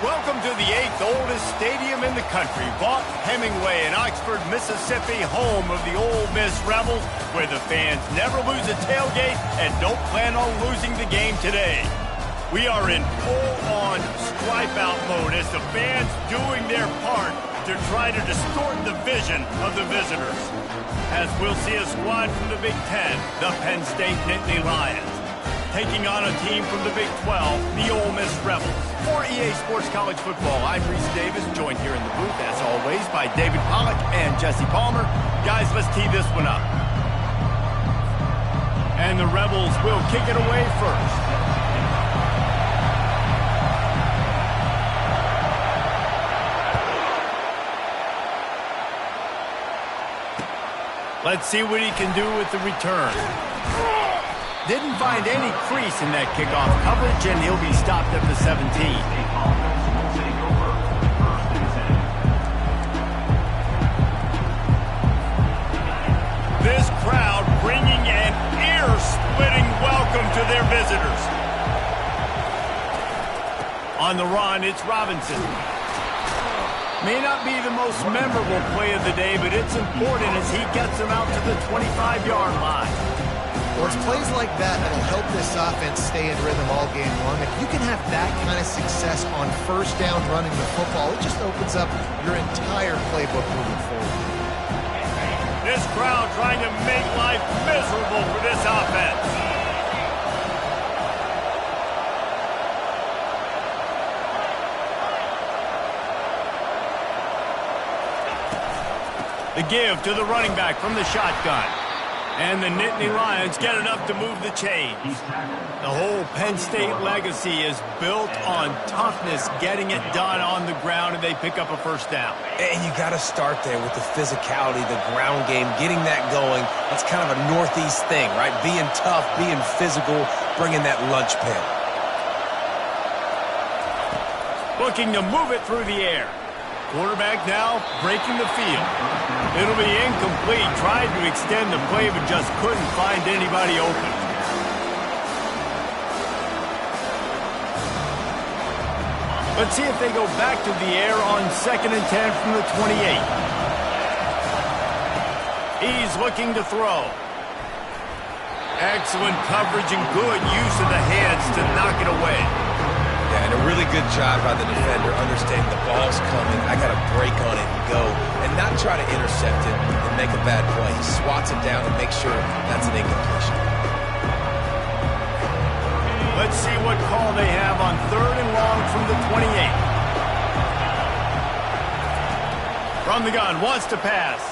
Welcome to the 8th oldest stadium in the country, Vaught Hemingway in Oxford, Mississippi, home of the Ole Miss Rebels, where the fans never lose a tailgate and don't plan on losing the game today. We are in full-on stripe-out mode as the fans doing their part to try to distort the vision of the visitors. As we'll see a squad from the Big Ten, the Penn State Nittany Lions, taking on a team from the Big 12, the Ole Miss Rebels. For EA Sports College Football, I'm Reese Davis, joined here in the booth, as always, by David Pollack and Jesse Palmer. Guys, let's tee this one up. And the Rebels will kick it away first. Let's see what he can do with the return. Didn't find any crease in that kickoff coverage, and he'll be stopped at the 17. This crowd bringing an ear-splitting welcome to their visitors. On the run, it's Robinson. May not be the most memorable play of the day, but it's important as he gets them out to the 25-yard line. Well, it's plays like that that'll help this offense stay in rhythm all game long. If you can have that kind of success on first down running the football, it just opens up your entire playbook moving forward. This crowd trying to make life miserable for this offense. The give to the running back from the shotgun. And the Nittany Lions get enough to move the chains. The whole Penn State legacy is built on toughness, getting it done on the ground, and they pick up a first down. And you got to start there with the physicality, the ground game, getting that going. That's kind of a Northeast thing, right? Being tough, being physical, bringing that lunch pail. Looking to move it through the air. Quarterback now breaking the field. It'll be incomplete. Tried to extend the play, but just couldn't find anybody open. Let's see if they go back to the air on 2nd and 10 from the 28. He's looking to throw. Excellent coverage and good use of the hands to knock it away. Yeah, and a really good job by the defender understanding the ball's coming. I got to break on it and go, and not try to intercept it and make a bad play. He swats it down and makes sure that's an incompletion. Let's see what call they have on 3rd and long from the 28. From the gun, wants to pass.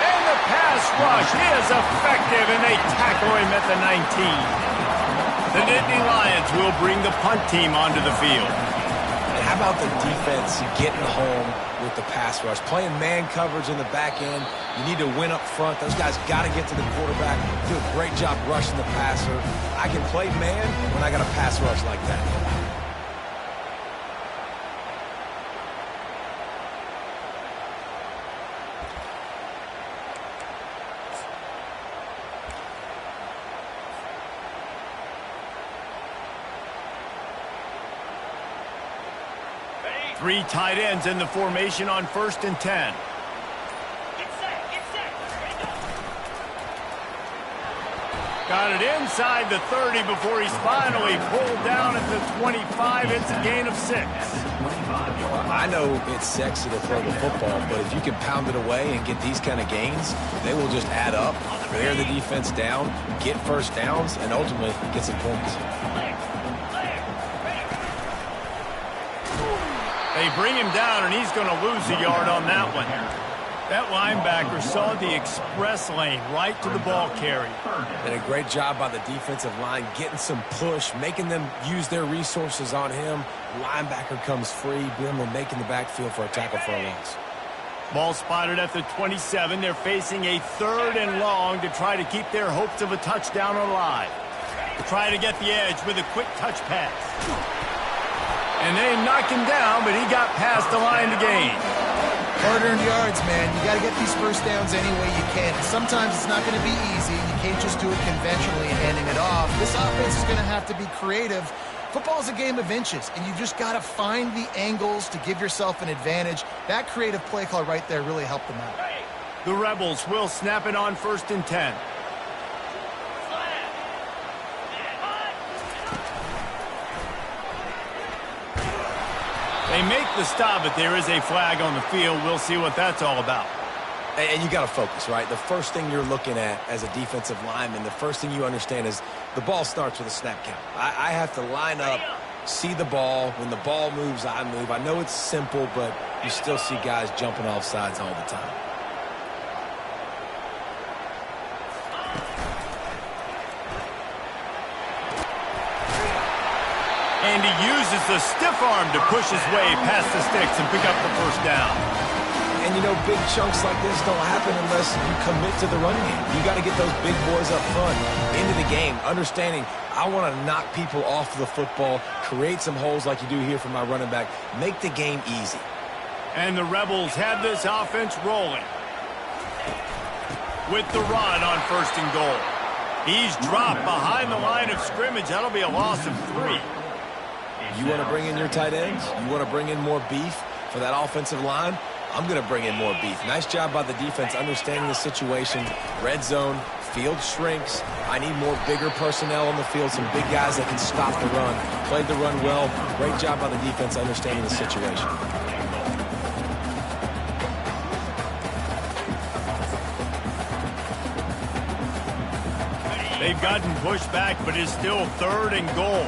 And the pass rush is effective, and they tackle him at the 19. The Nittany Lions will bring the punt team onto the field. And how about the defense getting home with the pass rush? Playing man coverage in the back end. You need to win up front. Those guys got to get to the quarterback. Do a great job rushing the passer. I can play man when I got a pass rush like that. Three tight ends in the formation on 1st and 10. Got it inside the 30 before he's finally pulled down at the 25. It's a gain of 6. I know it's sexy to throw the football, but if you can pound it away and get these kind of gains, they will just add up, wear the defense down, get first downs, and ultimately get some points. They bring him down, and he's going to lose a yard on that one. That linebacker saw the express lane right to the ball carrier. And a great job by the defensive line, getting some push, making them use their resources on him. Linebacker comes free, Brimmer making the backfield for a tackle for a loss. Ball spotted at the 27. They're facing a 3rd and long to try to keep their hopes of a touchdown alive. Try to get the edge with a quick touch pass. And they knock him down, but he got past the line to gain. Hard-earned yards, man. You got to get these first downs any way you can. Sometimes it's not going to be easy. You can't just do it conventionally and handing it off. This offense is going to have to be creative Football's a game of inches, and you just got to find the angles to give yourself an advantage. That creative play call right there really helped them out. The Rebels will snap it on 1st and 10. They make the stop, but there is a flag on the field. We'll see what that's all about. And you got to focus, right? The first thing you're looking at as a defensive lineman, the first thing you understand is the ball starts with a snap count. I have to line up, see the ball. When the ball moves, I move. I know it's simple, but you still see guys jumping off sides all the time. And he uses the stiff arm to push his way past the sticks and pick up the first down. And, you know, big chunks like this don't happen unless you commit to the run game. You got to get those big boys up front into the game, understanding I want to knock people off the football, create some holes like you do here for my running back, make the game easy. And the Rebels have this offense rolling. With the run on 1st and goal. He's dropped behind the line of scrimmage. That'll be a loss of 3. You want to bring in your tight ends? You want to bring in more beef for that offensive line? I'm going to bring in more beef. Nice job by the defense understanding the situation. Red zone, field shrinks. I need more bigger personnel on the field, some big guys that can stop the run. Played the run well. Great job by the defense understanding the situation. They've gotten pushed back, but it's still 3rd and goal.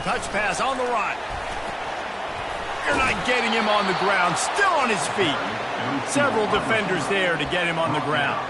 Touch pass on the run. You're not getting him on the ground. Still on his feet. Several defenders there to get him on the ground.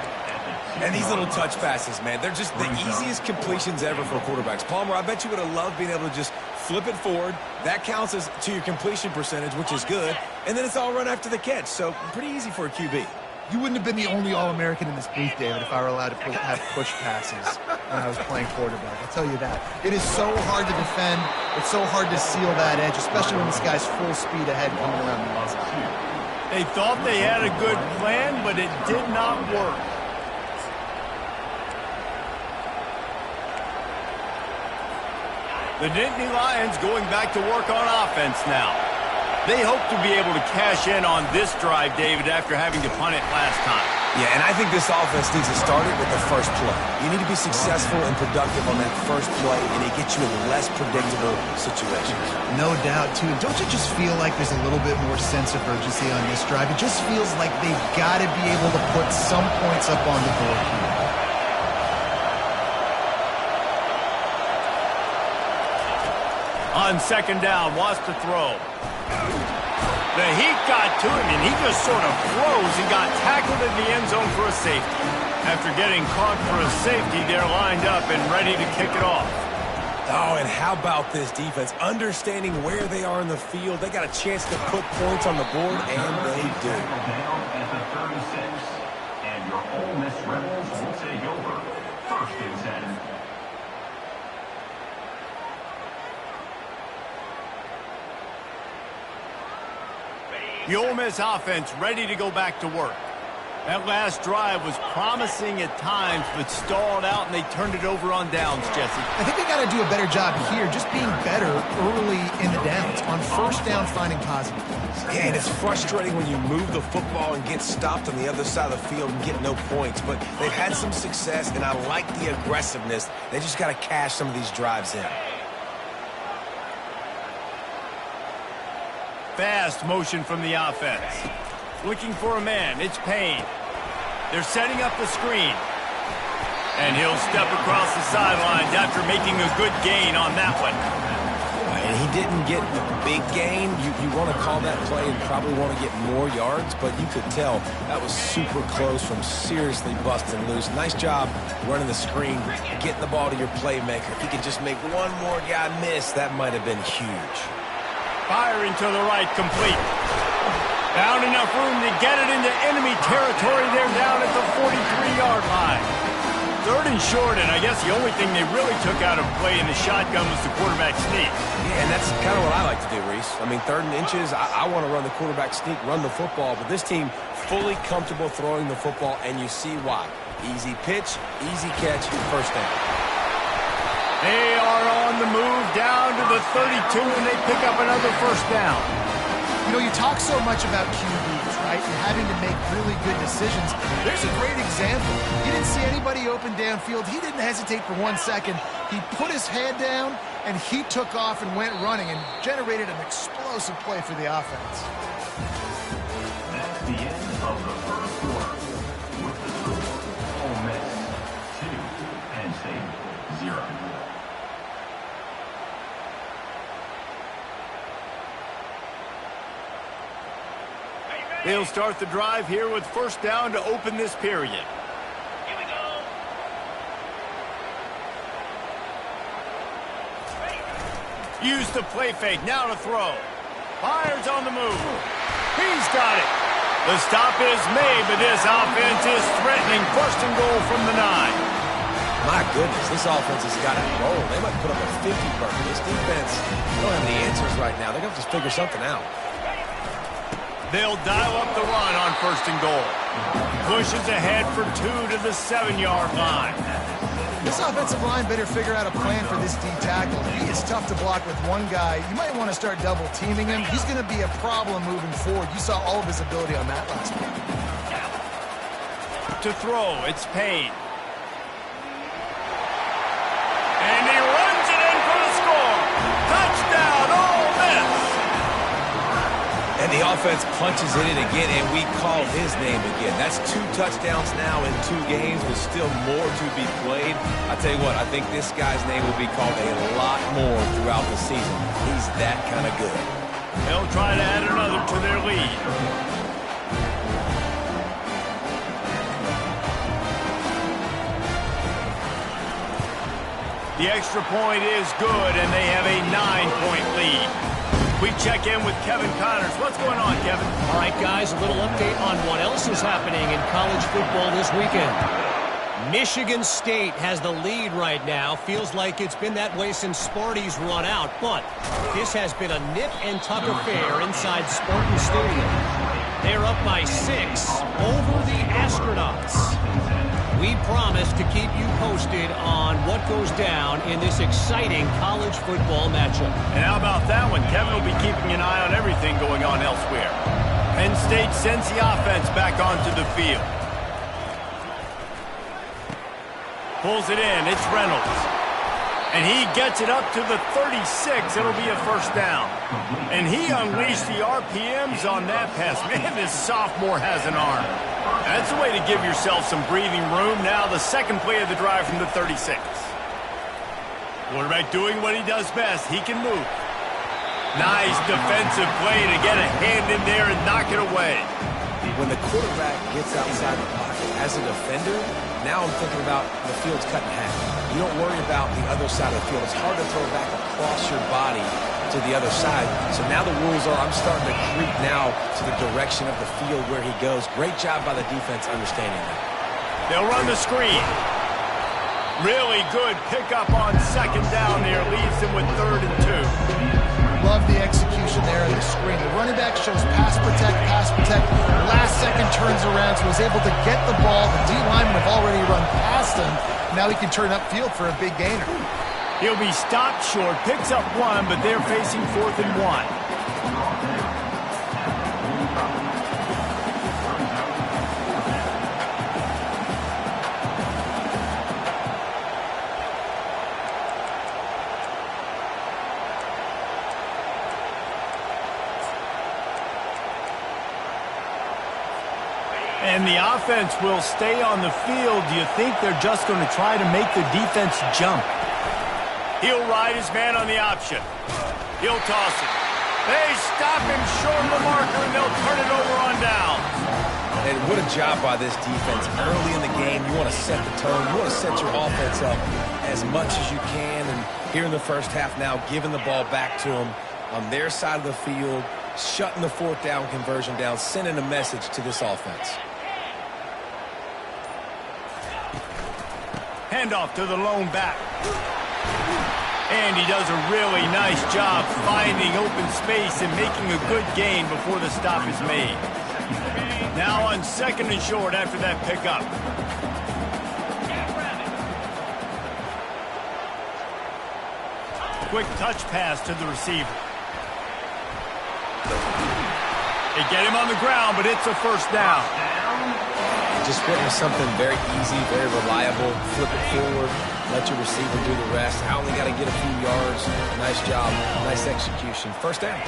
And these little touch passes, man, they're just the easiest completions ever for quarterbacks. Palmer, I bet you would have loved being able to just flip it forward. That counts as to your completion percentage, which is good. And then it's all run after the catch. So pretty easy for a QB. You wouldn't have been the only All-American in this booth, David, if I were allowed to have push passes when I was playing quarterback. I'll tell you that. It is so hard to defend. It's so hard to seal that edge, especially when this guy's full speed ahead coming around the outside. They thought they had a good plan, but it did not work. The Nittany Lions going back to work on offense now. They hope to be able to cash in on this drive, David, after having to punt it last time. Yeah, and I think this offense needs to start it with the first play. You need to be successful and productive on that first play, and it gets you in less predictable situations. No doubt, too. Don't you just feel like there's a little bit more sense of urgency on this drive? It just feels like they've got to be able to put some points up on the board here. On 2nd down, wants to throw. The heat got to him, and he just sort of froze and got tackled in the end zone for a safety. After getting caught for a safety, they're lined up and ready to kick it off. Oh, and how about this defense? Understanding where they are in the field. They got a chance to put points on the board, and they do. Down at the 36, and your Ole Miss Rebels will take over. 1st and 10. The Ole Miss offense ready to go back to work. That last drive was promising at times, but stalled out, and they turned it over on downs, Jesse. I think they got to do a better job here, just being better early in the downs. On 1st down, finding positive plays. Yeah, and it's frustrating when you move the football and get stopped on the other side of the field and get no points. But they've had some success, and I like the aggressiveness. They just got to cash some of these drives in. Fast motion from the offense. Looking for a man. It's Payne. They're setting up the screen. And he'll step across the sidelines after making a good gain on that one. And he didn't get the big gain. You want to call that play and probably want to get more yards, but you could tell that was super close from seriously busting loose. Nice job running the screen, getting the ball to your playmaker. If he could just make one more guy miss, that might have been huge. Firing to the right, complete. Found enough room to get it into enemy territory. They're down at the 43-yard line. 3rd and short, and I guess the only thing they really took out of play in the shotgun was the quarterback sneak. Yeah, and that's kind of what I like to do, Reese. I mean, 3rd and inches, I want to run the quarterback sneak, run the football, but this team fully comfortable throwing the football, and you see why. Easy pitch, easy catch, first down. They are on the move down to the 32, and they pick up another first down. You know, you talk so much about QBs, right, and having to make really good decisions. There's a great example. He didn't see anybody open downfield. He didn't hesitate for 1 second. He put his head down, and he took off and went running and generated an explosive play for the offense. That's the end of the first quarter. With the score, Ole Miss 2, Penn State 0. They'll start the drive here with first down to open this period. Here we go. Use the play fake, now to throw. Fires on the move. He's got it. The stop is made, but this offense is threatening first and goal from the 9. My goodness, this offense has got it rolling. They might put up a 50 burger. This defense, they don't have any answers right now. They're going to have to figure something out. They'll dial up the run on first and goal. Pushes ahead for 2 to the 7-yard line. This offensive line better figure out a plan for this D tackle. He is tough to block with one guy. You might want to start double teaming him. He's going to be a problem moving forward. You saw all of his ability on that last play. To throw, it's Payne. And he runs it in for the score. Touchdown, Ole Miss. And the offense punches it in again, and we call his name again. That's 2 touchdowns now in 2 games, with still more to be played. I tell you what, I think this guy's name will be called a lot more throughout the season. He's that kind of good. They'll try to add another to their lead. The extra point is good, and they have a 9-point lead. We check in with Kevin Connors. What's going on, Kevin? All right, guys, a little update on what else is happening in college football this weekend. Michigan State has the lead right now. Feels like it's been that way since Sparty's run out, but this has been a nip and tuck affair inside Spartan Stadium. They're up by 6 over the Astronauts. We promise to keep you posted on what goes down in this exciting college football matchup. And how about that one? Kevin will be keeping an eye on everything going on elsewhere. Penn State sends the offense back onto the field. Pulls it in. It's Reynolds. And he gets it up to the 36. It'll be a first down. And he unleashed the RPMs on that pass. Man, this sophomore has an arm. That's a way to give yourself some breathing room. Now the second play of the drive from the 36. Quarterback doing what he does best. He can move. Nice defensive play to get a hand in there and knock it away. When the quarterback gets outside the pocket as a defender, now I'm thinking about the field's cut in half. You don't worry about the other side of the field. It's hard to throw back across your body to the other side. So now the rules are I'm starting to creep now to the direction of the field where he goes. Great job by the defense understanding that. They'll run the screen. Really good pickup on second down there. Leaves them with 3rd and 2. Love the execution there of the screen. The running back shows pass protect, pass protect. Last second turns around, so was able to get the ball. The D linemen have already run past him. Now he can turn upfield for a big gainer. He'll be stopped short, picks up 1, but they're facing 4th and 1. And the offense will stay on the field. Do you think they're just going to try to make the defense jump? He'll ride his man on the option. He'll toss it. They stop him short of the marker, and they'll turn it over on down. And what a job by this defense. Early in the game, you want to set the tone. You want to set your offense up as much as you can. And here in the first half now, giving the ball back to them on their side of the field, shutting the 4th down conversion down, sending a message to this offense. Handoff to the lone back. And he does a really nice job finding open space and making a good gain before the stop is made. Now on 2nd and short after that pickup. quick touch pass to the receiver. They get him on the ground, but it's a first down. Just went with something very easy, very reliable. Flip it forward, let your receiver do the rest. I only got to get a few yards. Nice job, nice execution. First down.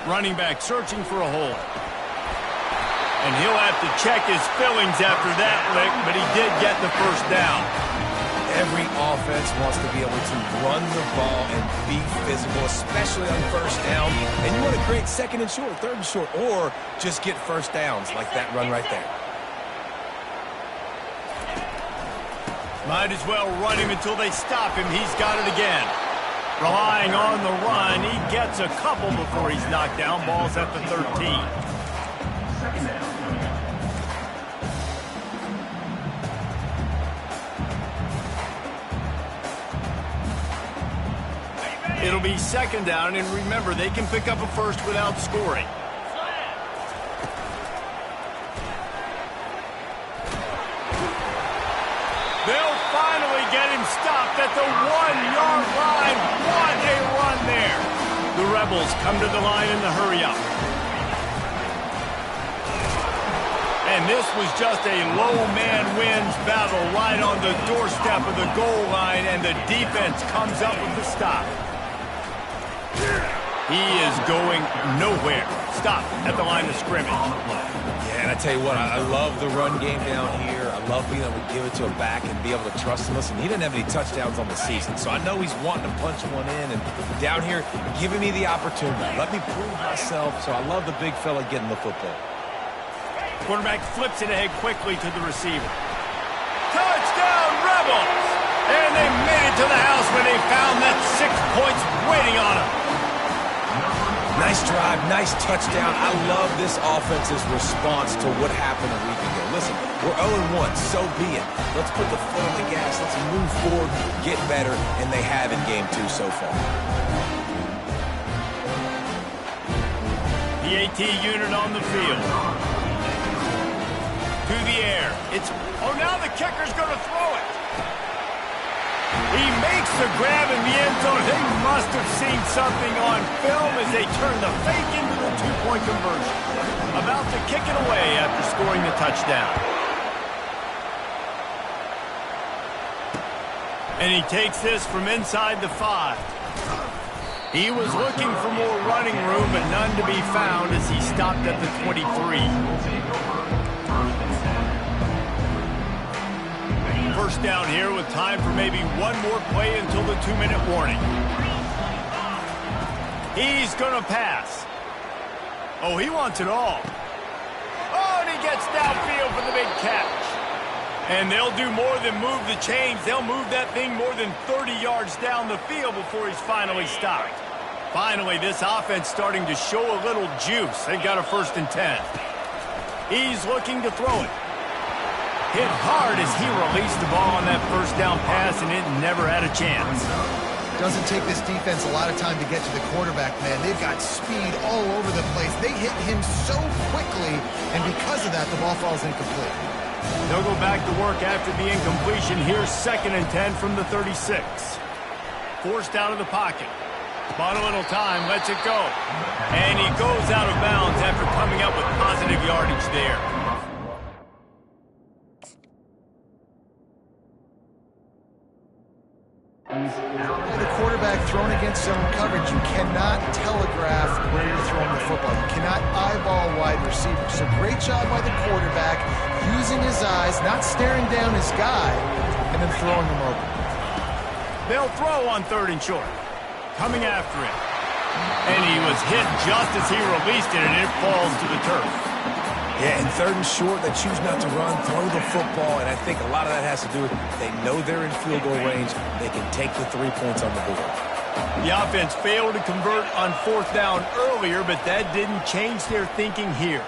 Running back searching for a hole. And he'll have to check his fillings after that lick, but he did get the first down. Every offense wants to be able to run the ball and be physical, especially on first down. And you want to create second and short, third and short, or just get first downs like that run right there. Might as well run him until they stop him. He's got it again. Relying on the run, he gets a couple before he's knocked down. Ball's at the 13. Second down. It'll be second down, and remember, they can pick up a first without scoring. They'll finally get him stopped at the 1-yard line. What a run there. The Rebels come to the line in the hurry-up. And this was just a low-man wins battle right on the doorstep of the goal line, and the defense comes up with the stop. He is going nowhere. Stop at the line of scrimmage. Yeah, and I tell you what, I love the run game down here. I love being able to give it to a back and be able to trust him. Listen, he didn't have any touchdowns on the season, so I know he's wanting to punch one in. And down here, giving me the opportunity. Let me prove myself, so I love the big fella getting the football. Quarterback flips it ahead quickly to the receiver. Touchdown, Rebels! And they made it to the house when they found that 6 points waiting on them. Nice drive, nice touchdown. I love this offense's response to what happened a week ago. Listen, we're 0-1, so be it. Let's put the foot on the gas. Let's move forward, get better, and they have in game 2 so far. The AT unit on the field. To the air. Now the kicker's going to throw it. He makes the grab in the end zone. They must have seen something on film as they turn the fake into the 2-point conversion. About to kick it away after scoring the touchdown. And he takes this from inside the 5. He was looking for more running room, but none to be found as he stopped at the 23. First down here with time for maybe one more play until the 2-minute warning. He's going to pass. Oh, he wants it all. Oh, and he gets downfield for the big catch. And they'll do more than move the chains. They'll move that thing more than 30 yards down the field before he's finally stopped. Finally, this offense starting to show a little juice. They've got a 1st and 10. He's looking to throw it. Hit hard as he released the ball on that first down pass, and it never had a chance. Doesn't take this defense a lot of time to get to the quarterback, man. They've got speed all over the place. They hit him so quickly, and because of that, the ball falls incomplete. They'll go back to work after the incompletion. Here's 2nd and 10 from the 36. Forced out of the pocket. Bought a little time, lets it go. And he goes out of bounds after coming up with positive yardage there. The quarterback thrown against zone coverage, you cannot telegraph where you're throwing the football. You cannot eyeball wide receivers. So great job by the quarterback, using his eyes, not staring down his guy, and then throwing him open. They'll throw on 3rd and short. Coming after him. And he was hit just as he released it, and it falls to the turf. Yeah, and 3rd and short, they choose not to run, throw the football, and I think a lot of that has to do with they know they're in field goal range. They can take the 3 points on the board. The offense failed to convert on 4th down earlier, but that didn't change their thinking here.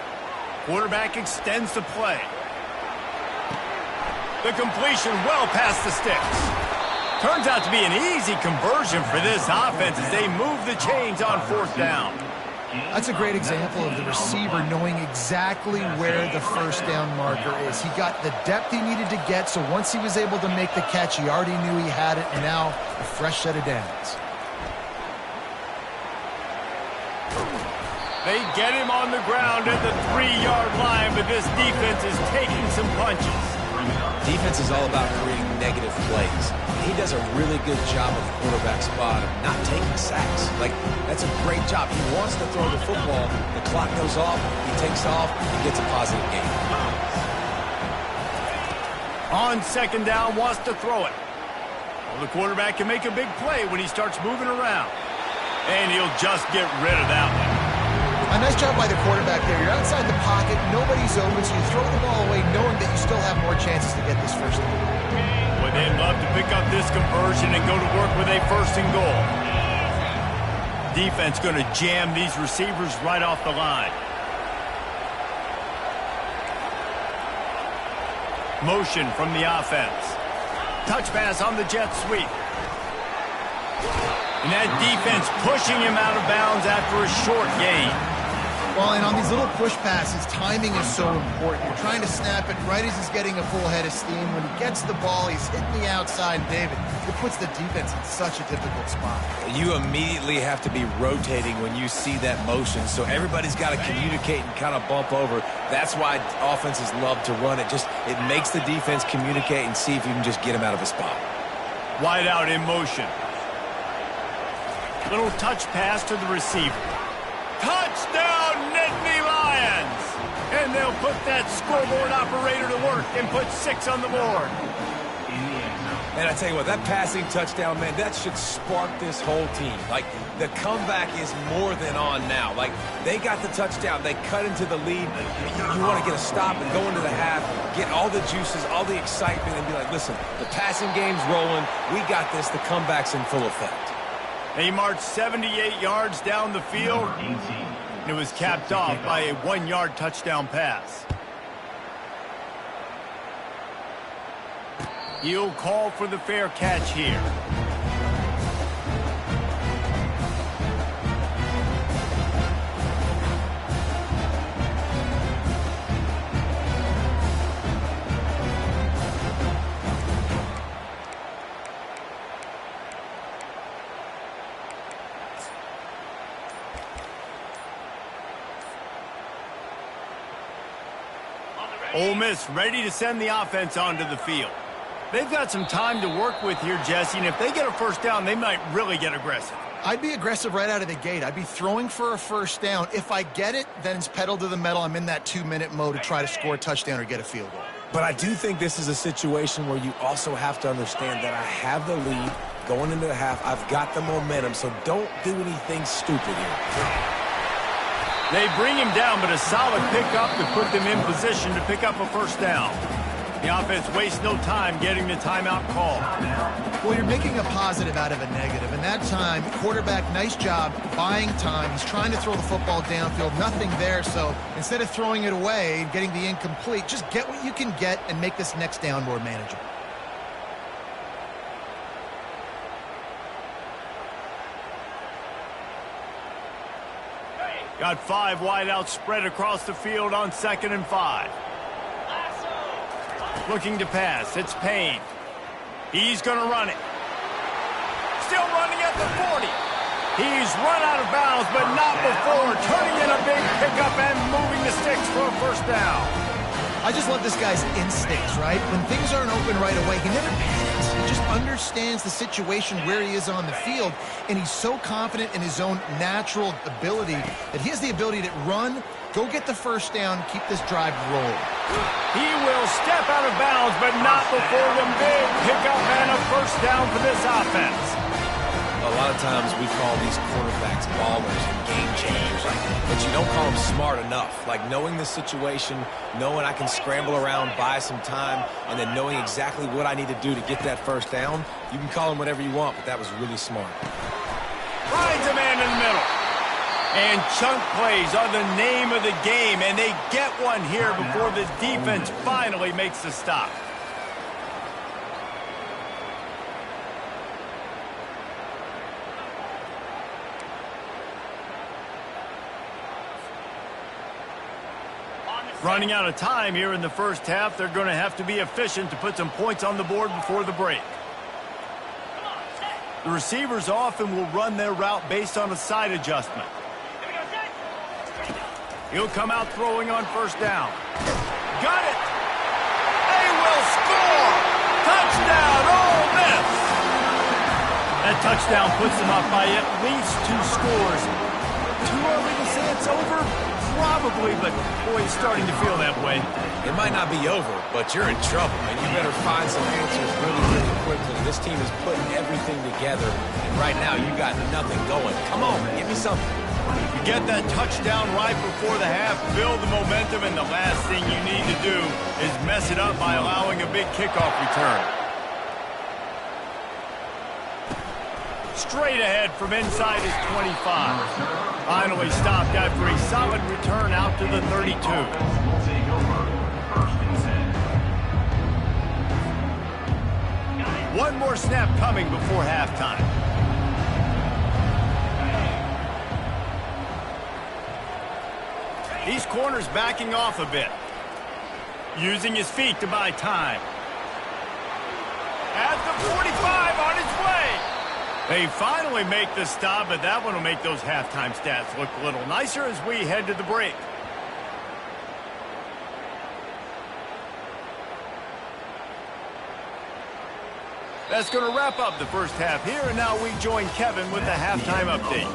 Quarterback extends the play. The completion well past the sticks. Turns out to be an easy conversion for this offense as they move the chains on 4th down. That's a great example of the receiver knowing exactly where the first down marker is. He got the depth he needed to get, so once he was able to make the catch, he already knew he had it, and now a fresh set of downs. They get him on the ground at the 3-yard line, but this defense is taking some punches. Defense is all about creating negative plays. He does a really good job at the quarterback spot of not taking sacks. Like, that's a great job. He wants to throw the football. The clock goes off. He takes off. He gets a positive gain. On second down, wants to throw it. Well, the quarterback can make a big play when he starts moving around. And he'll just get rid of that one. A nice job by the quarterback there. You're outside the pocket, nobody's open, so you throw the ball away knowing that you still have more chances to get this first down. Well, they'd love to pick up this conversion and go to work with a 1st and goal. Defense going to jam these receivers right off the line. Motion from the offense. Touch pass on the jet sweep. And that defense pushing him out of bounds after a short gain. Well, and on these little push passes, timing is so important. You're trying to snap it right as he's getting a full head of steam. When he gets the ball, he's hitting the outside, David. It puts the defense in such a difficult spot. You immediately have to be rotating when you see that motion, so everybody's got to communicate and kind of bump over. That's why offenses love to run it. It makes the defense communicate and see if you can just get him out of a spot. Wide out in motion. Little touch pass to the receiver. Touchdown, Nittany Lions! And they'll put that scoreboard operator to work and put 6 on the board. And I tell you what, that passing touchdown, man, that should spark this whole team. Like, the comeback is more than on now. Like, they got the touchdown. They cut into the lead. You want to get a stop and go into the half, get all the juices, all the excitement, and be like, listen, the passing game's rolling. We got this. The comeback's in full effect. He marched 78 yards down the field, and it was capped off by a 1-yard touchdown pass. He'll call for the fair catch here. Ole Miss ready to send the offense onto the field. They've got some time to work with here, Jesse, and if they get a first down, they might really get aggressive. I'd be aggressive right out of the gate. I'd be throwing for a first down. If I get it, then it's pedal to the metal. I'm in that 2-minute mode to try to score a touchdown or get a field goal. But I do think this is a situation where you also have to understand that I have the lead going into the half. I've got the momentum, so don't do anything stupid here. They bring him down, but a solid pickup to put them in position to pick up a first down. The offense wastes no time getting the timeout call. Well, you're making a positive out of a negative, and that time, quarterback, nice job buying time. He's trying to throw the football downfield, nothing there, so instead of throwing it away and getting the incomplete, just get what you can get and make this next down more manageable. Got 5 wideouts spread across the field on 2nd and 5. Looking to pass. It's Payne. He's going to run it. Still running at the 40. He's run out of bounds, but not before turning in a big pickup and moving the sticks for a first down. I just love this guy's instincts, right? When things aren't open right away, he never panics. He just understands the situation where he is on the field, and he's so confident in his own natural ability that he has the ability to run, go get the first down, keep this drive rolling. He will step out of bounds, but not before the big pickup and a first down for this offense. A lot of times we call these quarterbacks ballers and game changers, but you don't call them smart enough. Like knowing the situation, knowing I can scramble around, buy some time, and then knowing exactly what I need to do to get that first down. You can call them whatever you want, but that was really smart. Finds a man in the middle. And chunk plays are the name of the game, and they get one here before the defense finally makes the stop. Running out of time here in the first half, they're going to have to be efficient to put some points on the board before the break. The receivers often will run their route based on a side adjustment. He'll come out throwing on first down. Got it! They will score! Touchdown, Ole Miss! That touchdown puts them up by at least 2 scores. Too early to say it's over? Probably, but boy, it's starting to feel that way. It might not be over, but you're in trouble, and you better find some answers really, really quickly. This team is putting everything together, and right now you got nothing going. Come on, give me something. You get that touchdown right before the half, build the momentum, and the last thing you need to do is mess it up by allowing a big kickoff return. Straight ahead from inside his 25. Finally stopped after a solid return out to the 32. One more snap coming before halftime. These corners backing off a bit. Using his feet to buy time. At the 45 on his way. They finally make the stop, but that one will make those halftime stats look a little nicer as we head to the break. That's going to wrap up the first half here, and now we join Kevin with the halftime update.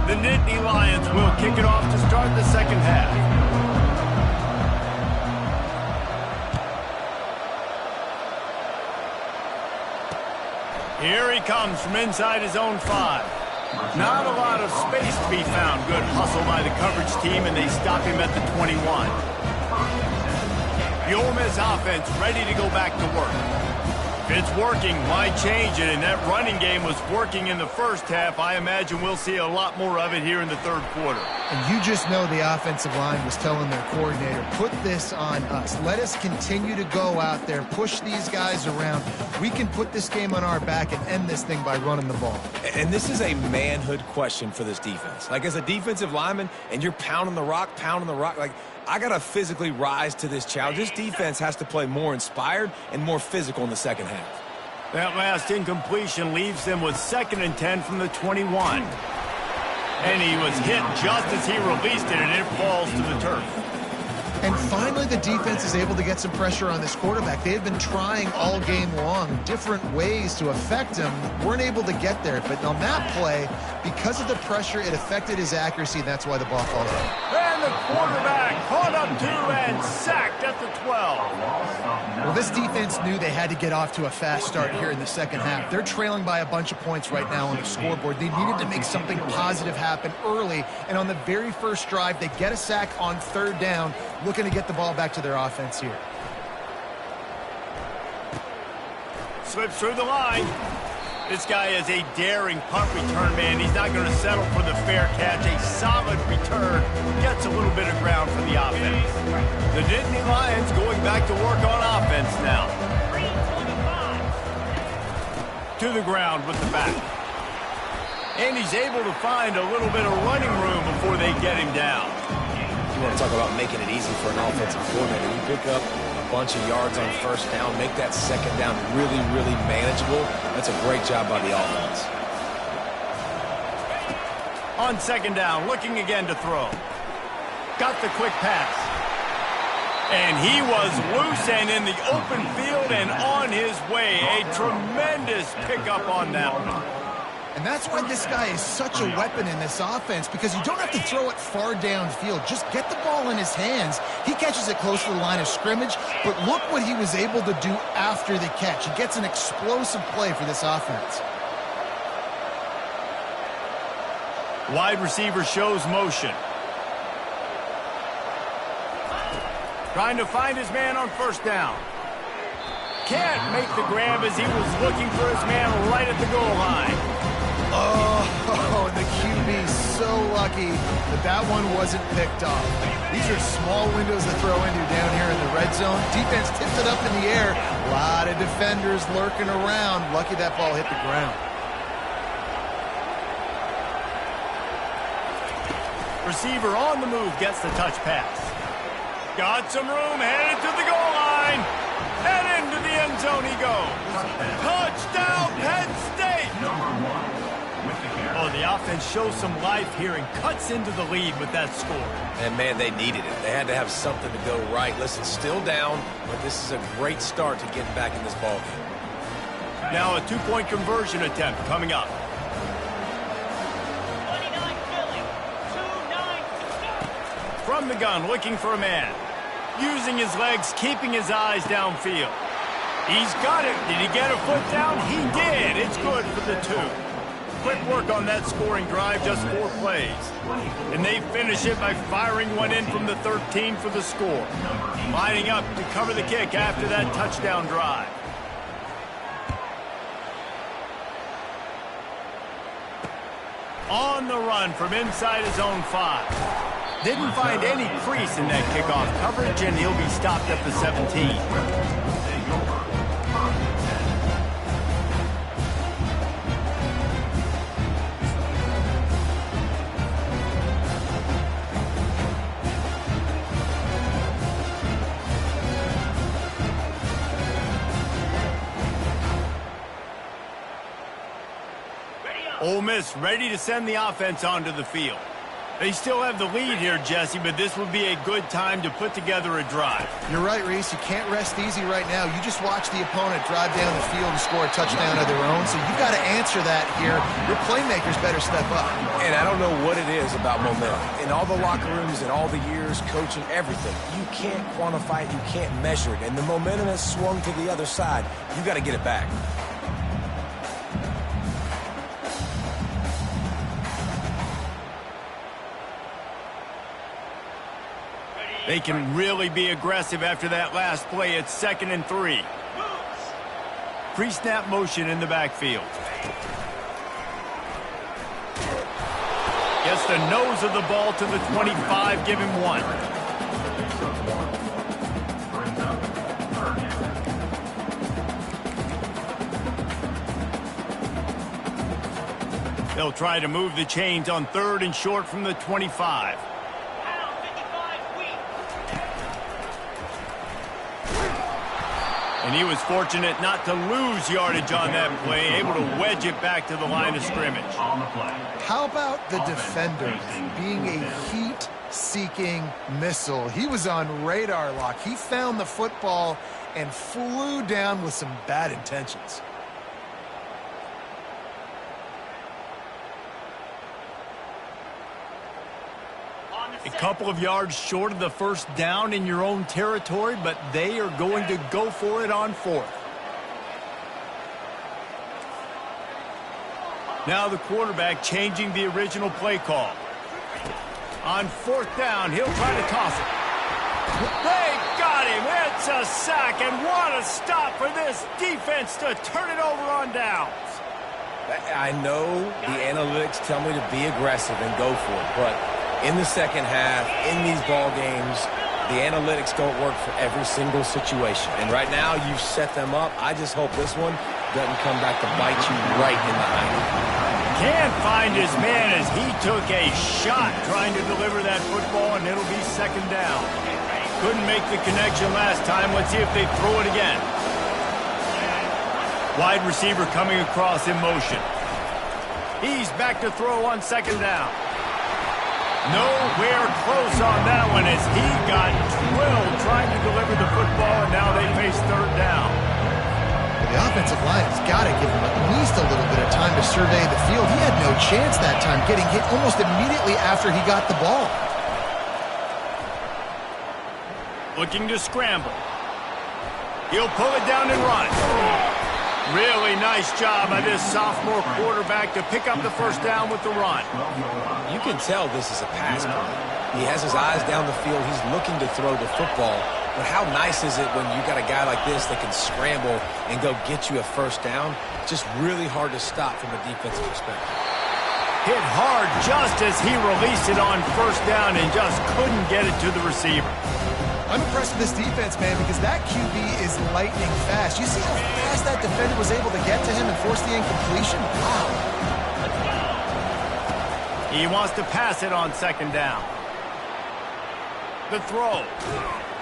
The Nittany Lions will kick it off to start the second half. Here he comes from inside his own 5. Not a lot of space to be found. Good hustle by the coverage team, and they stop him at the 21. The Ole Miss offense ready to go back to work. If it's working, why change it? And that running game was working in the first half. I imagine we'll see a lot more of it here in the third quarter. And you just know the offensive line was telling their coordinator, put this on us. Let us continue to go out there, push these guys around. We can put this game on our back and end this thing by running the ball. And this is a manhood question for this defense. Like, as a defensive lineman, and you're pounding the rock, like, I got to physically rise to this challenge. This defense has to play more inspired and more physical in the second half. That last incompletion leaves them with 2nd and 10 from the 21. And he was hit just as he released it, and it falls to the turf. And finally, the defense is able to get some pressure on this quarterback. They have been trying all game long different ways to affect him. Weren't able to get there. But on that play, because of the pressure, it affected his accuracy, and that's why the ball falls out. And the quarterback caught up to and sacked at the 12. Well, this defense knew they had to get off to a fast start here in the second half. They're trailing by a bunch of points right now on the scoreboard. They needed to make something positive happen early, and on the very first drive, they get a sack on 3rd down, looking to get the ball back to their offense here. Slips through the line. This guy is a daring punt return man. He's not going to settle for the fair catch. A solid return. Gets a little bit of ground for the offense. The Nittany Lions going back to work on offense now. To the ground with the back. And he's able to find a little bit of running room before they get him down. You want to talk about making it easy for an offensive coordinator. You pick up a bunch of yards on first down, make that second down really, really manageable. That's a great job by the offense. On 2nd down, looking again to throw. Got the quick pass. And he was loose and in the open field and on his way. A tremendous pickup on that one. And that's why this guy is such a weapon in this offense, because you don't have to throw it far downfield. Just get the ball in his hands. He catches it close to the line of scrimmage, but look what he was able to do after the catch. He gets an explosive play for this offense. Wide receiver shows motion. Trying to find his man on first down. Can't make the grab as he was looking for his man right at the goal line. Oh, the QB's so lucky that that one wasn't picked off. These are small windows to throw into down here in the red zone. Defense tipped it up in the air. A lot of defenders lurking around. Lucky that ball hit the ground. Receiver on the move gets the touch pass. Got some room, headed to the goal line. And into the end zone he goes. Touchdown, Penn State! Number 1 with the carry. Oh, the offense shows some life here and cuts into the lead with that score. And, man, they needed it. They had to have something to go right. Listen, still down, but this is a great start to getting back in this ballgame. Now a two-point conversion attempt coming up. 29 Philly, 2-9 to start. From the gun, looking for a man. Using his legs, keeping his eyes downfield. He's got it. Did he get a foot down? He did. It's good for the 2. Quick work on that scoring drive, just 4 plays. And they finish it by firing one in from the 13 for the score. Lining up to cover the kick after that touchdown drive. On the run from inside his own 5. Didn't find any crease in that kickoff coverage, and he'll be stopped at the 17. Ole Miss ready to send the offense onto the field. They still have the lead here, Jesse, but this would be a good time to put together a drive. You're right, Reese. You can't rest easy right now. You just watch the opponent drive down the field and score a touchdown of their own, so you've got to answer that here. Your playmakers better step up. And I don't know what it is about momentum. In all the locker rooms and all the years, coaching, everything, you can't quantify it, you can't measure it. And the momentum has swung to the other side. You got to get it back. They can really be aggressive after that last play. It's 2nd and 3. Pre-snap motion in the backfield. Gets the nose of the ball to the 25, give him 1. They'll try to move the chains on 3rd and short from the 25. And he was fortunate not to lose yardage on that play, able to wedge it back to the line of scrimmage. How about the defender being a heat-seeking missile? He was on radar lock. He found the football and flew down with some bad intentions. A couple of yards short of the first down in your own territory, but they are going to go for it on 4th. Now the quarterback changing the original play call. On 4th down, he'll try to toss it. They got him. It's a sack, and what a stop for this defense to turn it over on downs. I know the analytics tell me to be aggressive and go for it, but in the second half, in these ball games, the analytics don't work for every single situation. And right now, you've set them up. I just hope this one doesn't come back to bite you right in the eye. Can't find his man as he took a shot trying to deliver that football, and it'll be 2nd down. Couldn't make the connection last time. Let's see if they throw it again. Wide receiver coming across in motion. He's back to throw on 2nd down. Nowhere close on that one as he got drilled trying to deliver the football, and now they face 3rd down. The offensive line has got to give him at least a little bit of time to survey the field. He had no chance that time, getting hit almost immediately after he got the ball. Looking to scramble. He'll pull it down and run. Really nice job by this sophomore quarterback to pick up the first down with the run. You can tell this is a pass play. He has his eyes down the field. He's looking to throw the football. But how nice is it when you got a guy like this that can scramble and go get you a first down? Just really hard to stop from a defensive perspective. Hit hard just as he released it on 1st down and just couldn't get it to the receiver. I'm impressed with this defense, man, because that QB is lightning fast. You see how fast that defender was able to get to him and force the incompletion? Wow. He wants to pass it on 2nd down. The throw.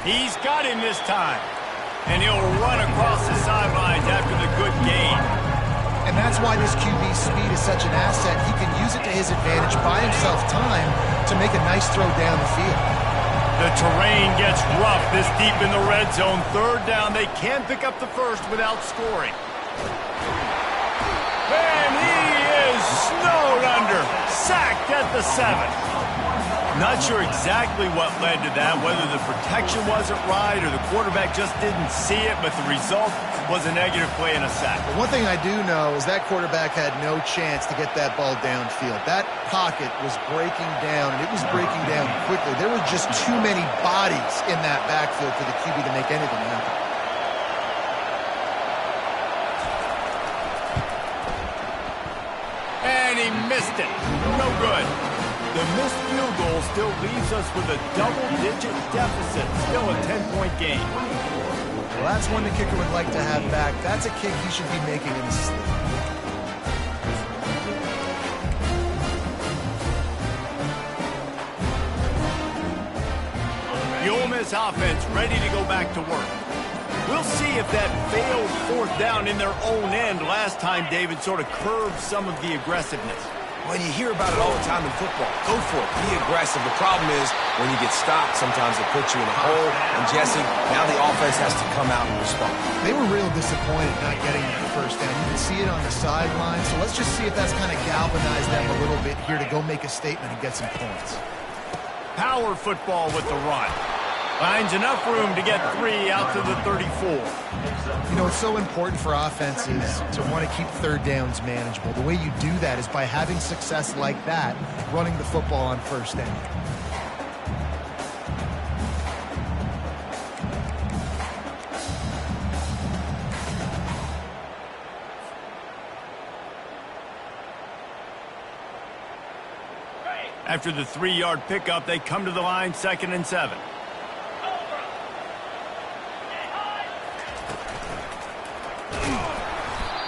He's got him this time. And he'll run across the sidelines after the good gain. And that's why this QB's speed is such an asset. He can use it to his advantage, buy himself time to make a nice throw down the field. The terrain gets rough this deep in the red zone. Third down, they can't pick up the first without scoring. And he is snowed under, sacked at the 7. Not sure exactly what led to that, whether the protection wasn't right or the quarterback just didn't see it, but the result was a negative play and a sack. But one thing I do know is that quarterback had no chance to get that ball downfield. That pocket was breaking down, and it was breaking down quickly. There were just too many bodies in that backfield for the QB to make anything happen. And he missed it. No good. The missed field goal still leaves us with a double-digit deficit. Still a 10-point game. Well, that's one the kicker would like to have back. That's a kick he should be making in his sleep. The Ole Miss offense ready to go back to work. We'll see if that failed fourth down in their own end last time, David, sort of curbed some of the aggressiveness. When you hear about it all the time in football, go for it. Be aggressive. The problem is when you get stopped, sometimes it puts you in a hole. And, Jesse, now the offense has to come out and respond. They were real disappointed not getting that first down. You can see it on the sideline. So let's just see if that's kind of galvanized them a little bit here to go make a statement and get some points. Power football with the run. Finds enough room to get 3 out to the 34. You know, it's so important for offenses to want to keep third downs manageable. The way you do that is by having success like that, running the football on first down. After the 3-yard pickup, they come to the line, 2nd and 7.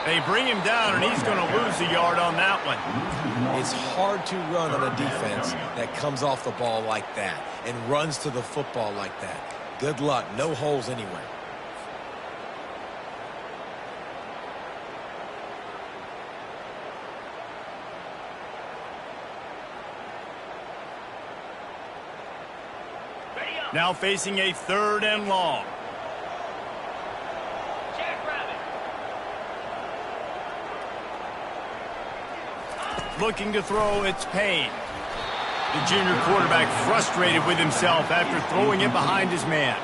They bring him down, and he's going to lose a yard on that one. It's hard to run on a defense that comes off the ball like that and runs to the football like that. Good luck. No holes anywhere. Now facing a 3rd and long. Looking to throw, it's Payne. The junior quarterback frustrated with himself after throwing it behind his man.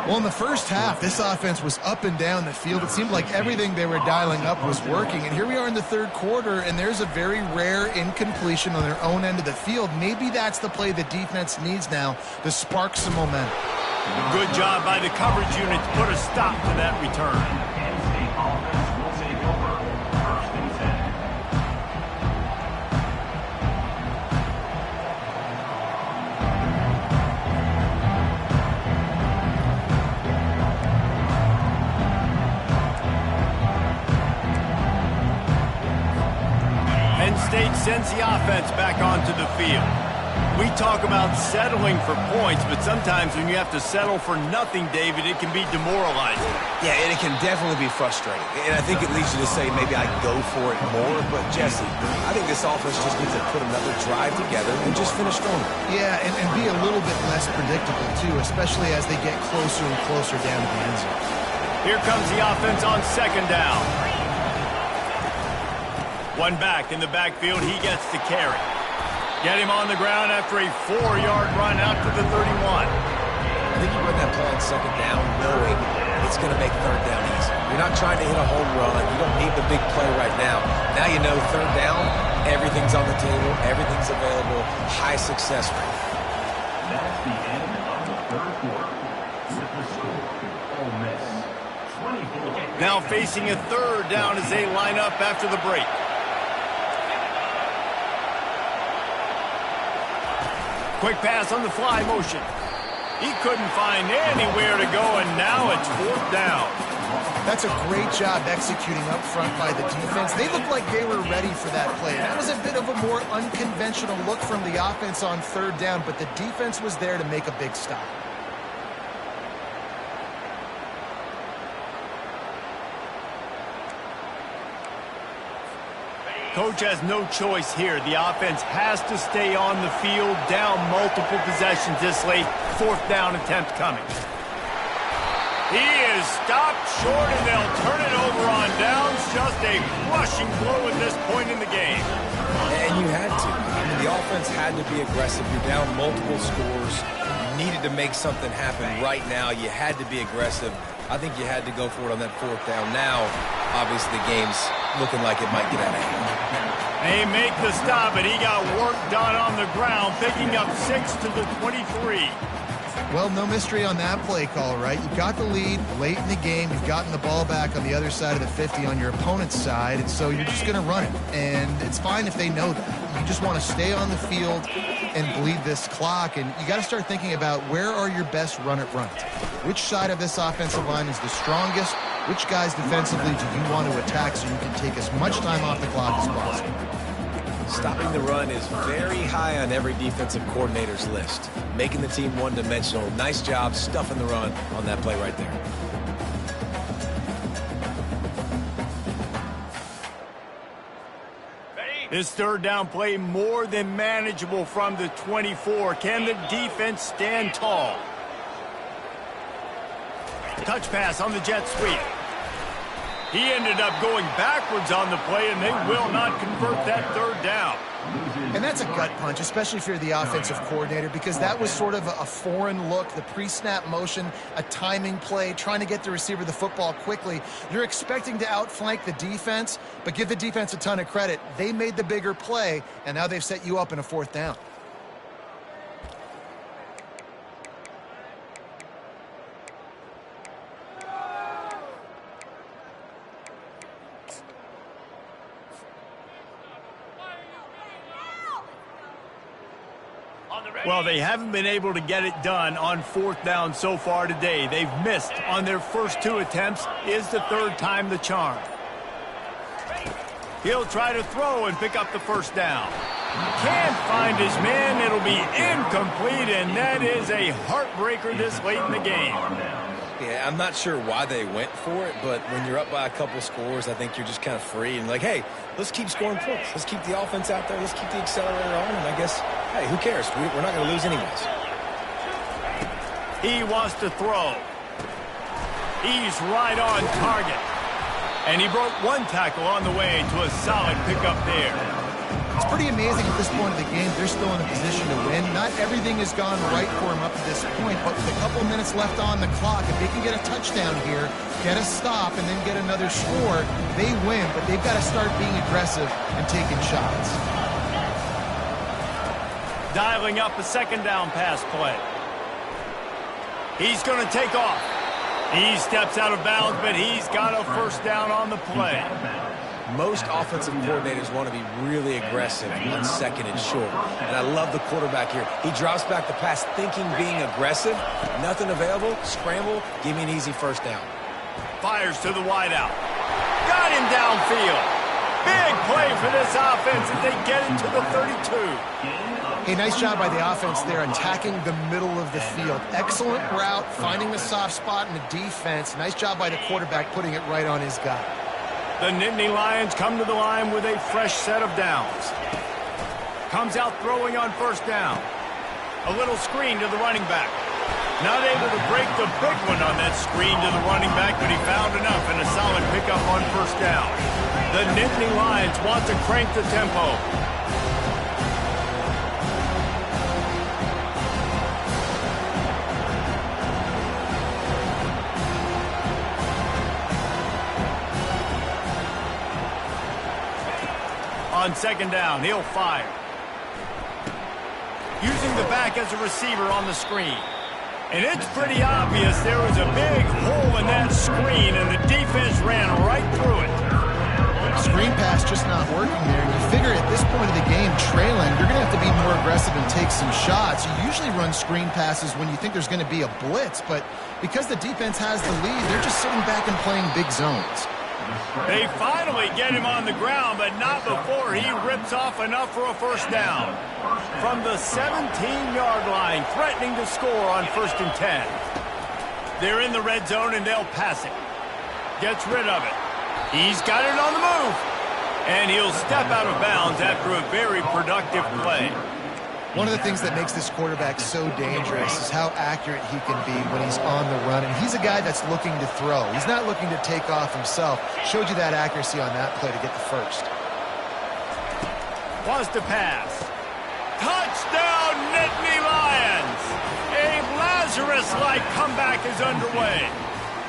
Well, in the first half, this offense was up and down the field. It seemed like everything they were dialing up was working. And here we are in the 3rd quarter, and there's a very rare incompletion on their own end of the field. Maybe that's the play the defense needs now to spark some momentum. Good job by the coverage unit to put a stop to that return. Ncaa AllGas will take over. 1st and 10. State sends the offense back onto the field. We talk about settling for points, but sometimes when you have to settle for nothing, David, it can be demoralizing. Yeah, and it can definitely be frustrating. And I think it leads you to say maybe I go for it more. But, Jesse, I think this offense just needs to put another drive together and just finish stronger. Yeah, and be a little bit less predictable, too, especially as they get closer and closer down to the end zone. Here comes the offense on 2nd down. One back in the backfield, he gets the carry. Get him on the ground after a 4-yard run out to the 31. I think you run that play on 2nd down knowing it's going to make 3rd down easy. You're not trying to hit a home run. You don't need the big play right now. Now you know 3rd down, everything's on the table, everything's available, high success rate. That's the end of the 3rd quarter. With the score, Ole Miss 24. Now facing a 3rd down as they line up after the break. Quick pass on the fly motion. He couldn't find anywhere to go, and now it's 4th down. That's a great job executing up front by the defense. They looked like they were ready for that play. That was a bit of a more unconventional look from the offense on 3rd down, but the defense was there to make a big stop. Coach has no choice here. The offense has to stay on the field, down multiple possessions this late. 4th down attempt coming. He is stopped short, and they'll turn it over on downs. Just a crushing blow at this point in the game. And you had to. I mean, the offense had to be aggressive. You're down multiple scores. You needed to make something happen right now. You had to be aggressive. I think you had to go for it on that 4th down. Now, obviously, the game's looking like it might get out of hand. They make the stop, and he got work done on the ground, picking up 6 to the 23. Well, no mystery on that play call, right? You got the lead late in the game. You've gotten the ball back on the other side of the 50 on your opponent's side, and so you're just going to run it. And it's fine if they know that. You just want to stay on the field and bleed this clock, and you got to start thinking about where are your best run-it-runs. Which side of this offensive line is the strongest? Which guys defensively do you want to attack so you can take as much time off the clock as possible? Stopping the run is very high on every defensive coordinator's list. Making the team one-dimensional. Nice job stuffing the run on that play right there. This 3rd down play more than manageable from the 24. Can the defense stand tall? Touch pass on the jet sweep. He ended up going backwards on the play, and they will not convert that 3rd down. And that's a gut punch, especially if you're the offensive coordinator, because that was sort of a foreign look, the pre-snap motion, a timing play, trying to get the receiver the football quickly. You're expecting to outflank the defense, but give the defense a ton of credit. They made the bigger play, and now they've set you up in a 4th down. Well, they haven't been able to get it done on 4th down so far today. They've missed on their first 2 attempts. Is the 3rd time the charm? He'll try to throw and pick up the 1st down. Can't find his man. It'll be incomplete, and that is a heartbreaker this late in the game. Yeah, I'm not sure why they went for it, but when you're up by a couple scores, I think you're just kind of free and like, hey, let's keep scoring points. Let's keep the offense out there. Let's keep the accelerator on, and I guess, hey, who cares? We're not going to lose anyways. He wants to throw. He's right on target. And he broke 1 tackle on the way to a solid pickup there. It's pretty amazing at this point of the game, they're still in a position to win. Not everything has gone right for them up to this point, but with a couple minutes left on the clock, if they can get a touchdown here, get a stop, and then get another score, they win, but they've got to start being aggressive and taking shots. Dialing up a 2nd down pass play. He's going to take off. He steps out of bounds, but he's got a 1st down on the play. Most offensive coordinators want to be really aggressive on 2nd and short. And I love the quarterback here. He drops back the pass thinking being aggressive. Nothing available. Scramble. Give me an easy 1st down. Fires to the wideout. Got him downfield. Big play for this offense as they get it to the 32. Hey, nice job by the offense there, attacking the middle of the field. Excellent route, finding the soft spot in the defense. Nice job by the quarterback putting it right on his guy. The Nittany Lions come to the line with a fresh set of downs. Comes out throwing on 1st down. A little screen to the running back. Not able to break the big one on that screen to the running back, but he found enough and a solid pickup on 1st down. The Nittany Lions want to crank the tempo. On 2nd down, he'll fire. Using the back as a receiver on the screen. And it's pretty obvious there was a big hole in that screen, and the defense ran right through it. Screen pass just not working there. You figure at this point of the game, trailing, you're going to have to be more aggressive and take some shots. You usually run screen passes when you think there's going to be a blitz, but because the defense has the lead, they're just sitting back and playing big zones. They finally get him on the ground, but not before he rips off enough for a 1st down. From the 17-yard line, threatening to score on 1st and 10. They're in the red zone, and they'll pass it. Gets rid of it. He's got it on the move. And he'll step out of bounds after a very productive play. One of the things that makes this quarterback so dangerous is how accurate he can be when he's on the run. And he's a guy that's looking to throw. He's not looking to take off himself. Showed you that accuracy on that play to get the first. Wants to pass. Touchdown, Nittany Lions! A Lazarus-like comeback is underway.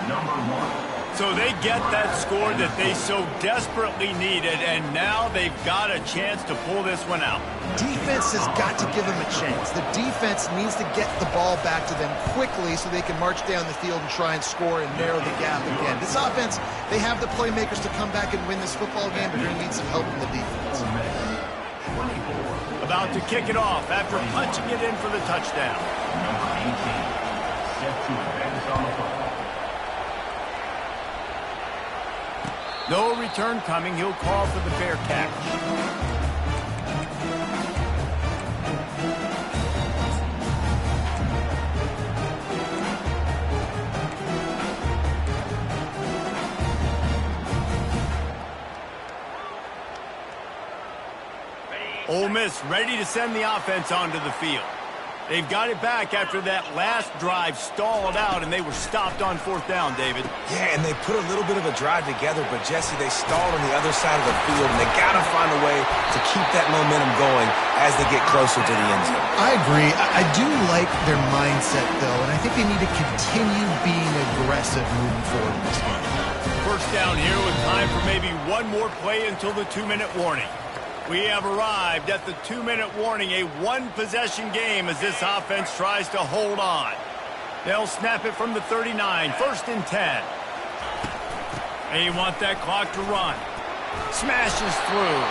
Number 1. So they get that score that they so desperately needed, and now they've got a chance to pull this one out. Defense has got to give them a chance. The defense needs to get the ball back to them quickly so they can march down the field and try and score and narrow the gap again. This offense, they have the playmakers to come back and win this football game, but they're going to need some help from the defense. About to kick it off after punching it in for the touchdown. Number 18, set to advance on the football. No return coming. He'll call for the fair catch. Ole Miss ready to send the offense onto the field. They've got it back after that last drive stalled out, and they were stopped on 4th down, David. Yeah, and they put a little bit of a drive together, but, Jesse, they stalled on the other side of the field, and they got to find a way to keep that momentum going as they get closer to the end zone. I agree. I do like their mindset, though, and I think they need to continue being aggressive moving forward in this game. First down here with time for maybe one more play until the 2-minute warning. We have arrived at the 2-minute warning, a one-possession game as this offense tries to hold on. They'll snap it from the 39, 1st and 10. They want that clock to run. Smashes through.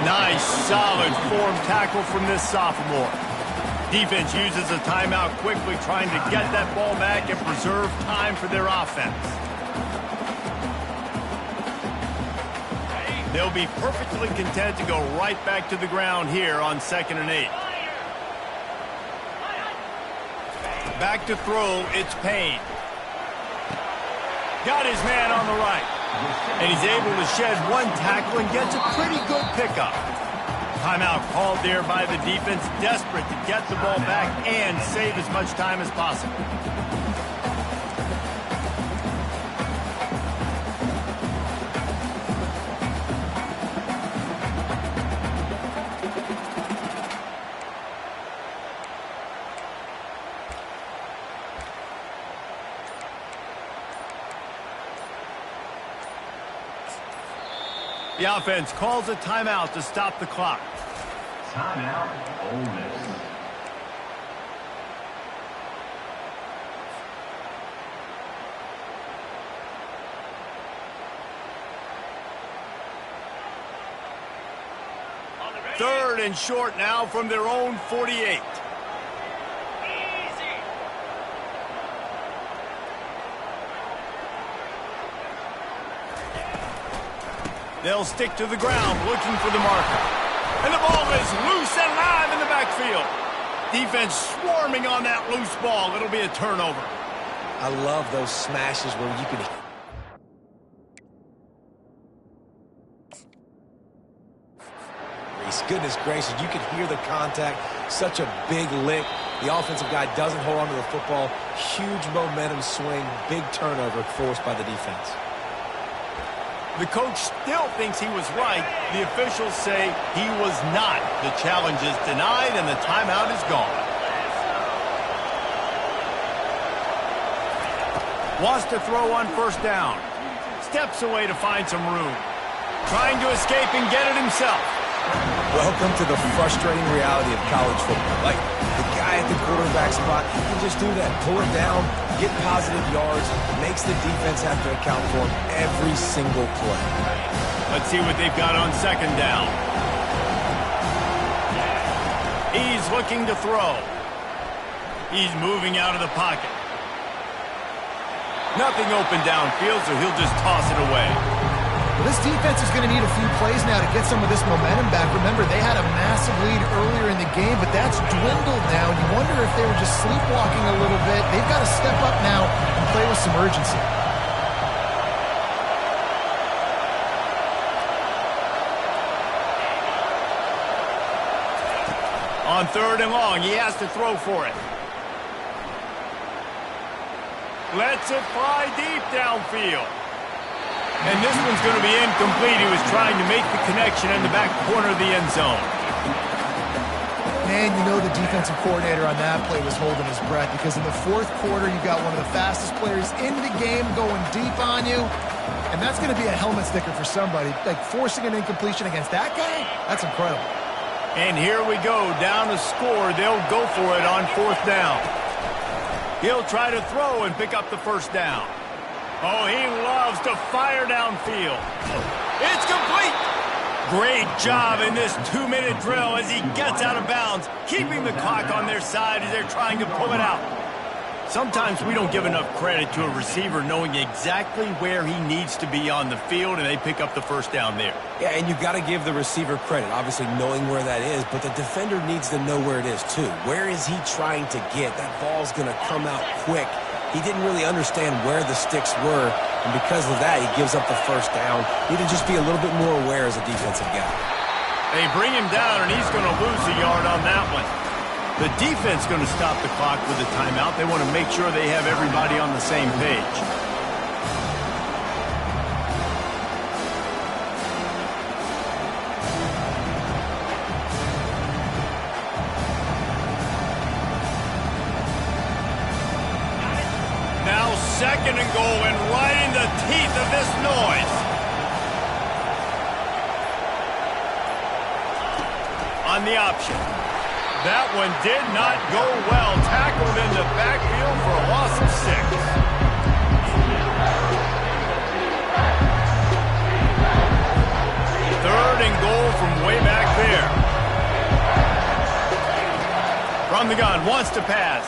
Nice, solid form tackle from this sophomore. Defense uses a timeout quickly, trying to get that ball back and preserve time for their offense. They'll be perfectly content to go right back to the ground here on 2nd and 8. Back to throw, it's Payne. Got his man on the right. And he's able to shed one tackle and gets a pretty good pickup. Timeout called there by the defense, desperate to get the ball back and save as much time as possible. The offense calls a timeout to stop the clock. Timeout, Ole Miss. Third and short now from their own 48. They'll stick to the ground looking for the marker. And the ball is loose and live in the backfield. Defense swarming on that loose ball. It'll be a turnover. I love those smashes where you can... Goodness gracious, you can hear the contact. Such a big lick. The offensive guy doesn't hold on to the football. Huge momentum swing. Big turnover forced by the defense. The coach still thinks he was right. The officials say he was not. The challenge is denied, and the timeout is gone. Wants to throw on 1st down. Steps away to find some room. Trying to escape and get it himself. Welcome to the frustrating reality of college football. Like, the guy at the quarterback spot, he can just do that. Pull it down, get positive yards, makes the defense have to account for him every single play. Let's see what they've got on 2nd down. He's looking to throw. He's moving out of the pocket. Nothing open downfield, so he'll just toss it away. Well, this defense is going to need a few plays now to get some of this momentum back. Remember, they had a massive lead earlier in the game, but that's dwindled now. And you wonder if they were just sleepwalking a little bit. They've got to step up now and play with some urgency. On 3rd and long, he has to throw for it. Lets it fly deep downfield. And this one's going to be incomplete. He was trying to make the connection in the back corner of the end zone. And you know the defensive coordinator on that play was holding his breath, because in the 4th quarter, you got one of the fastest players in the game going deep on you. And that's going to be a helmet sticker for somebody. Like, forcing an incompletion against that guy, that's incredible. And here we go, down to score. They'll go for it on 4th down. He'll try to throw and pick up the 1st down. Oh, he loves to fire downfield. It's complete. Great job in this 2-minute drill as he gets out of bounds, keeping the clock on their side as they're trying to pull it out. Sometimes we don't give enough credit to a receiver knowing exactly where he needs to be on the field, and they pick up the 1st down there. Yeah, and you got to give the receiver credit, obviously knowing where that is, but the defender needs to know where it is too. Where is he trying to get? That ball's going to come out quick. He didn't really understand where the sticks were, and because of that, he gives up the 1st down. Need to just be a little bit more aware as a defensive guy. They bring him down, and he's going to lose a yard on that one. The defense going to stop the clock with a timeout. They want to make sure they have everybody on the same page. Now 2nd and goal, and right in the teeth of this noise. On the option. That one did not go well. Tackled in the backfield for a loss of 6. 3rd and goal from way back there. From the gun, wants to pass.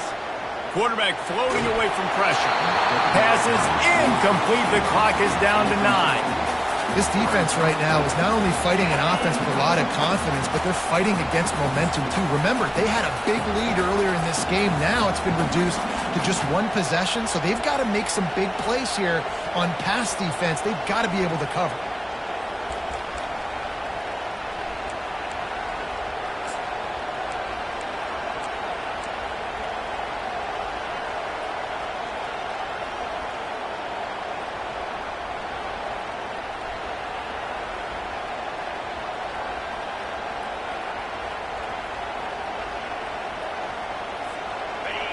Quarterback floating away from pressure. Pass is incomplete. The clock is down to 9. This defense right now is not only fighting an offense with a lot of confidence, but they're fighting against momentum too. Remember, they had a big lead earlier in this game. Now it's been reduced to just 1 possession, so they've got to make some big plays here on pass defense. They've got to be able to cover.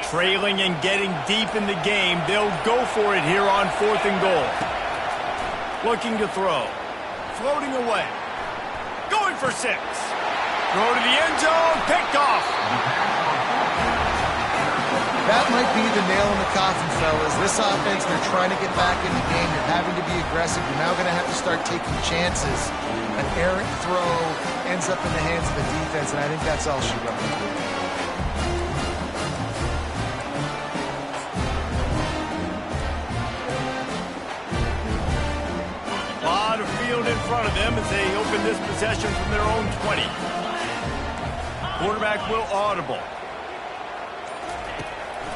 Trailing and getting deep in the game, they'll go for it here on 4th and goal. Looking to throw. Floating away. Going for 6. Throw to the end zone. Picked off. That might be the nail in the coffin, fellas. This offense, they're trying to get back in the game. You're having to be aggressive. You're now going to have to start taking chances. An errant throw ends up in the hands of the defense, and I think that's all she wrote. In front of them as they open this possession from their own 20. Quarterback will audible.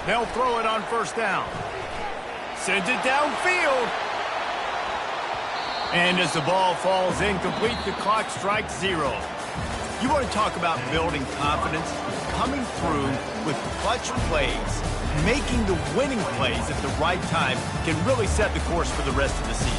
They'll throw it on 1st down. Sends it downfield. And as the ball falls incomplete, the clock strikes 0. You want to talk about building confidence? Coming through with clutch plays, making the winning plays at the right time can really set the course for the rest of the season.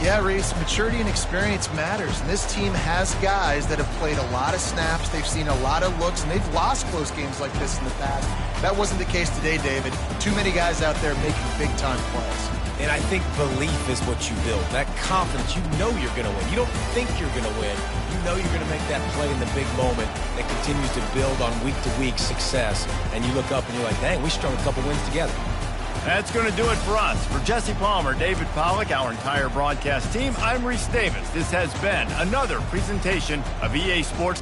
Yeah, Reese, maturity and experience matters, and this team has guys that have played a lot of snaps, they've seen a lot of looks, and they've lost close games like this in the past. That wasn't the case today, David. Too many guys out there making big-time plays. And I think belief is what you build. That confidence, you know you're going to win. You don't think you're going to win. You know you're going to make that play in the big moment that continues to build on week-to-week success. And you look up and you're like, dang, we strung a couple wins together. That's going to do it for us. For Jesse Palmer, David Pollack, our entire broadcast team, I'm Reese Davis. This has been another presentation of EA Sports.